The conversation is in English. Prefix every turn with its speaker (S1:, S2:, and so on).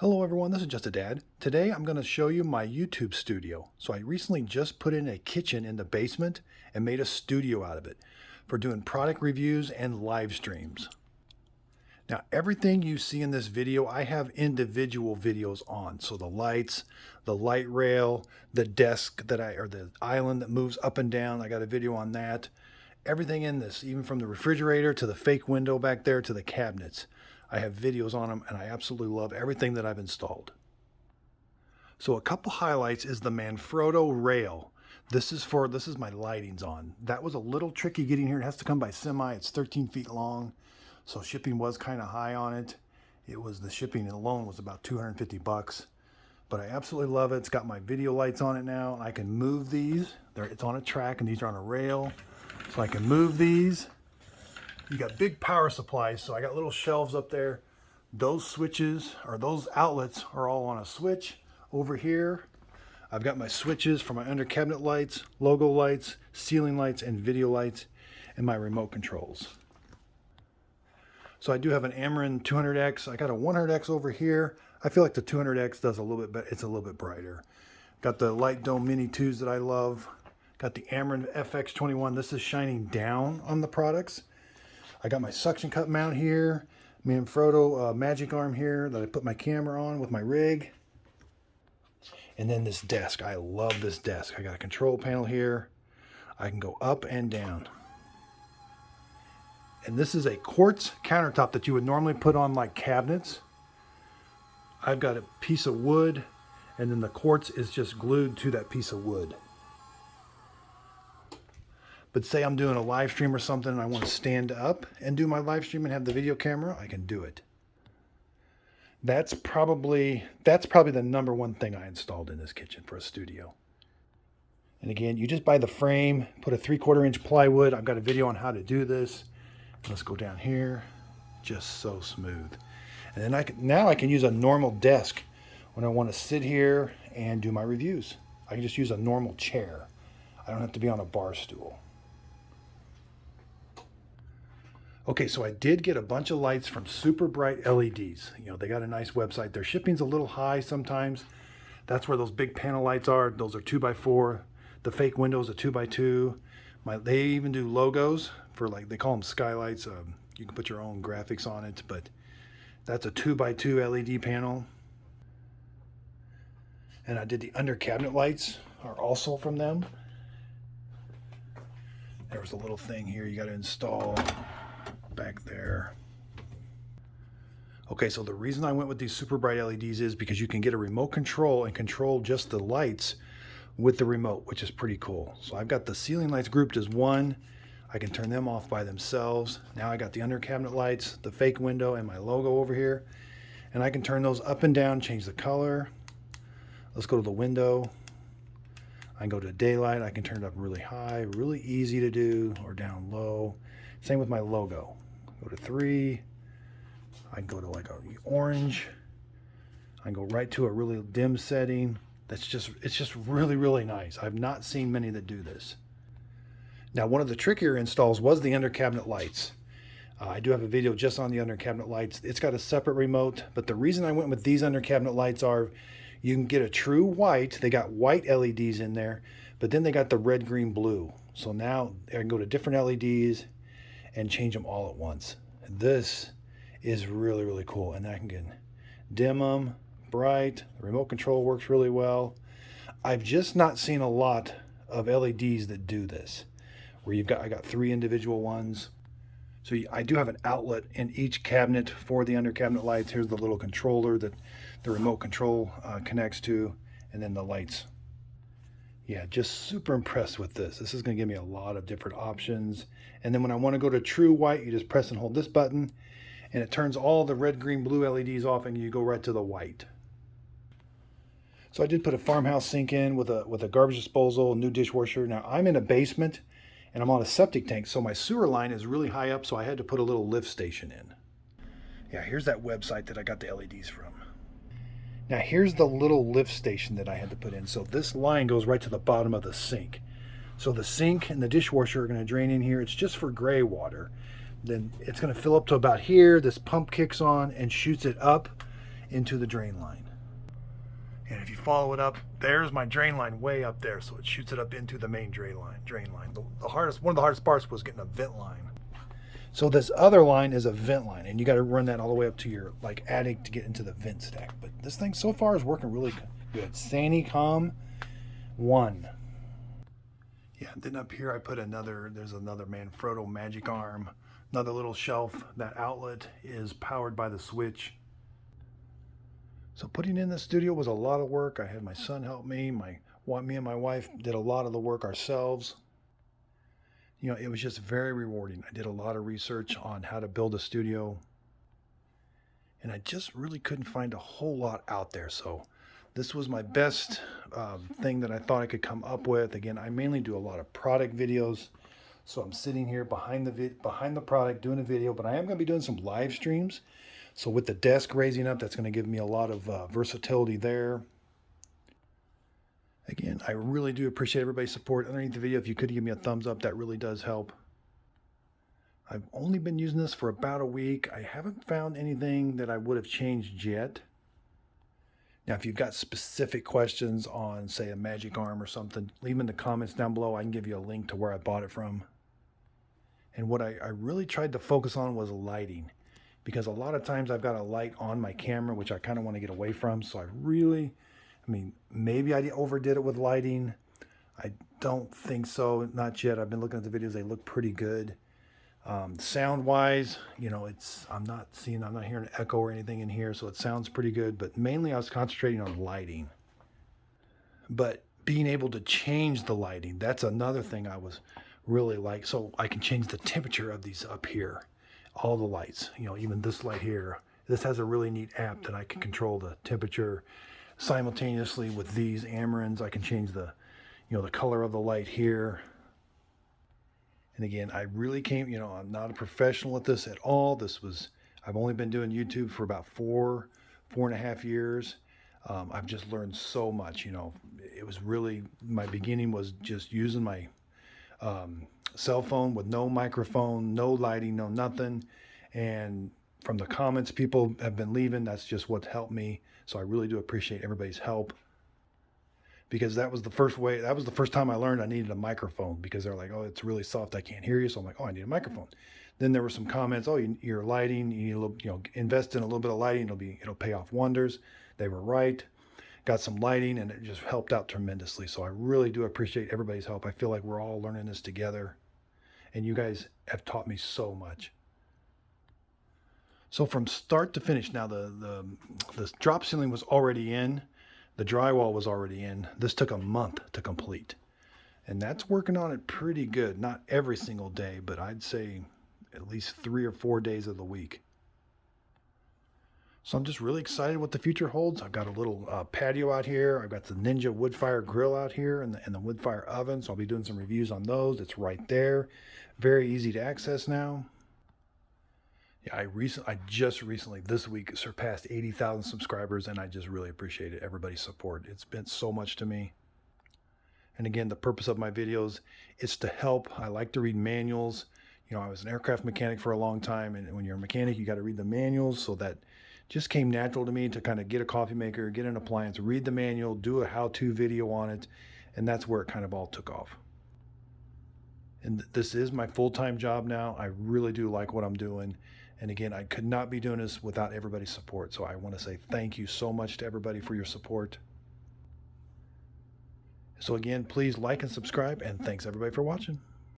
S1: Hello everyone, this is Just a Dad. Today I'm going to show you my YouTube studio. So I recently just put in a kitchen in the basement and made a studio out of it for doing product reviews and live streams. Now everything you see in this video, I have individual videos on. So the lights, the light rail, the desk or the island that moves up and down, I got a video on that. Everything in this, even from the refrigerator to the fake window back there to the cabinets. I have videos on them and I absolutely love everything that I've installed. So a couple highlights is the Manfrotto rail. This is my lightings on. That was a little tricky getting here. It has to come by semi. It's 13 feet long. So shipping was kind of high on it. The shipping alone was about 250 bucks. But I absolutely love it. It's got my video lights on it now. I can move these. It's on a track and these are on a rail. So I can move these. You got big power supplies, so I got little shelves up there. Those switches, or those outlets, are all on a switch. Over here, I've got my switches for my under cabinet lights, logo lights, ceiling lights, and video lights, and my remote controls. So I do have an Amarin 200X. I got a 100X over here. I feel like the 200X does a little bit better. It's a little bit brighter. Got the Light Dome Mini 2s that I love. Got the Amarin FX21. This is shining down on the products. I got my suction cup mount here, Manfrotto magic arm here that I put my camera on with my rig. And then this desk. I love this desk. I got a control panel here. I can go up and down. And this is a quartz countertop that you would normally put on like cabinets. I've got a piece of wood and then the quartz is just glued to that piece of wood. But say I'm doing a live stream or something and I want to stand up and do my live stream and have the video camera, I can do it. That's probably the number one thing I installed in this kitchen for a studio. And again, you just buy the frame, put a 3/4 inch plywood. I've got a video on how to do this. Let's go down here. Just so smooth. And then now I can use a normal desk when I want to sit here and do my reviews. I can just use a normal chair. I don't have to be on a bar stool. Okay, so I did get a bunch of lights from Super Bright LEDs. They got a nice website. Their shipping's a little high sometimes. That's where those big panel lights are. Those are 2x4. The fake windows are 2x2. They even do logos for they call them skylights. You can put your own graphics on it, but that's a 2x2 LED panel. And I did the under cabinet lights are also from them. There was a little thing here you got to install back there. Okay, so the reason I went with these Super Bright LEDs is because you can get a remote control and control just the lights with the remote, which is pretty cool. So I've got the ceiling lights grouped as one. I can turn them off by themselves. Now I got the under cabinet lights, the fake window, and my logo over here. And I can turn those up and down, change the color. Let's go to the window. I can go to daylight. I can turn it up really high, really easy to do, or down low. Same with my logo. Go to 3. I can go to like a orange. I can go right to a really dim setting. It's just really, really nice. I've not seen many that do this. Now, one of the trickier installs was the under cabinet lights. I do have a video just on the under cabinet lights. It's got a separate remote, but the reason I went with these under cabinet lights are you can get a true white. They got white LEDs in there, but then they got the red, green, blue. So now I can go to different LEDs and change them all at once. This is really, really cool. And I can dim them, bright. The remote control works really well. I've just not seen a lot of LEDs that do this, where I got 3 individual ones. So I do have an outlet in each cabinet for the under cabinet lights. Here's the little controller that the remote control connects to, and then the lights. Yeah, just super impressed with this. This is going to give me a lot of different options. And then when I want to go to true white, you just press and hold this button, and it turns all the red, green, blue LEDs off, and you go right to the white. So I did put a farmhouse sink in with a garbage disposal, a new dishwasher. Now I'm in a basement, and I'm on a septic tank, so my sewer line is really high up, so I had to put a little lift station in. Yeah, here's that website that I got the LEDs from. Now here's the little lift station that I had to put in. So this line goes right to the bottom of the sink. So the sink and the dishwasher are going to drain in here. It's just for gray water. Then it's going to fill up to about here. This pump kicks on and shoots it up into the drain line. And if you follow it up, there's my drain line way up there, so it shoots it up into the main drain line. One of the hardest parts was getting a vent line. So this other line is a vent line, and you got to run that all the way up to your attic to get into the vent stack. But this thing so far is working really good. Sanicom 1. Yeah, then up here I put there's another Manfrotto Magic Arm, another little shelf. That outlet is powered by the switch. So putting in the studio was a lot of work. I had my son help me. Me and my wife did a lot of the work ourselves. It was just very rewarding. I did a lot of research on how to build a studio, and I just really couldn't find a whole lot out there. So this was my best thing that I thought I could come up with. Again, I mainly do a lot of product videos. So I'm sitting here behind the product doing a video, but I am going to be doing some live streams. So with the desk raising up, that's going to give me a lot of versatility there. Again, I really do appreciate everybody's support underneath the video. If you could give me a thumbs up, that really does help. I've only been using this for about a week. I haven't found anything that I would have changed yet. Now, if you've got specific questions on, say, a Magic Arm or something, leave them in the comments down below. I can give you a link to where I bought it from. And what I really tried to focus on was lighting, because a lot of times I've got a light on my camera, which I kind of want to get away from. So maybe I overdid it with lighting. I don't think so, not yet. I've been looking at the videos. They look pretty good. Sound wise, I'm not hearing an echo or anything in here, so it sounds pretty good, but mainly I was concentrating on lighting. But being able to change the lighting, that's another thing I was really like. So I can change the temperature of these up here, all the lights, even this light here. This has a really neat app that I can control the temperature simultaneously with these Amarins. I can change the color of the light here. And again, I really I'm not a professional at this at all. I've only been doing YouTube for about 4.5 years. I've just learned so much. It was really, my beginning was just using my cell phone with no microphone, no lighting, no nothing. And from the comments people have been leaving, that's just what helped me. So I really do appreciate everybody's help, because that was the first time I learned I needed a microphone, because they're like, oh, it's really soft, I can't hear you. So I'm like, oh, I need a microphone. Then there were some comments, oh, your lighting, you need invest in a little bit of lighting, it'll pay off wonders. They were right. Got some lighting, and it just helped out tremendously. So I really do appreciate everybody's help. I feel like we're all learning this together, and you guys have taught me so much. So from start to finish, now the drop ceiling was already in. The drywall was already in. This took a month to complete. And that's working on it pretty good. Not every single day, but I'd say at least 3 or 4 days of the week. So I'm just really excited what the future holds. I've got a little patio out here. I've got the Ninja wood fire grill out here and the wood fire oven. So I'll be doing some reviews on those. It's right there. Very easy to access now. Yeah, I just recently this week surpassed 80,000 subscribers, and I just really appreciate it, everybody's support. It's meant so much to me. And again, the purpose of my videos is to help. I like to read manuals. I was an aircraft mechanic for a long time, and when you're a mechanic, you got to read the manuals. So that just came natural to me to kind of get a coffee maker, get an appliance, read the manual, do a how-to video on it, and that's where it kind of all took off. And this is my full-time job now. I really do like what I'm doing. And again, I could not be doing this without everybody's support. So I want to say thank you so much to everybody for your support. So again, please like and subscribe, and thanks everybody for watching.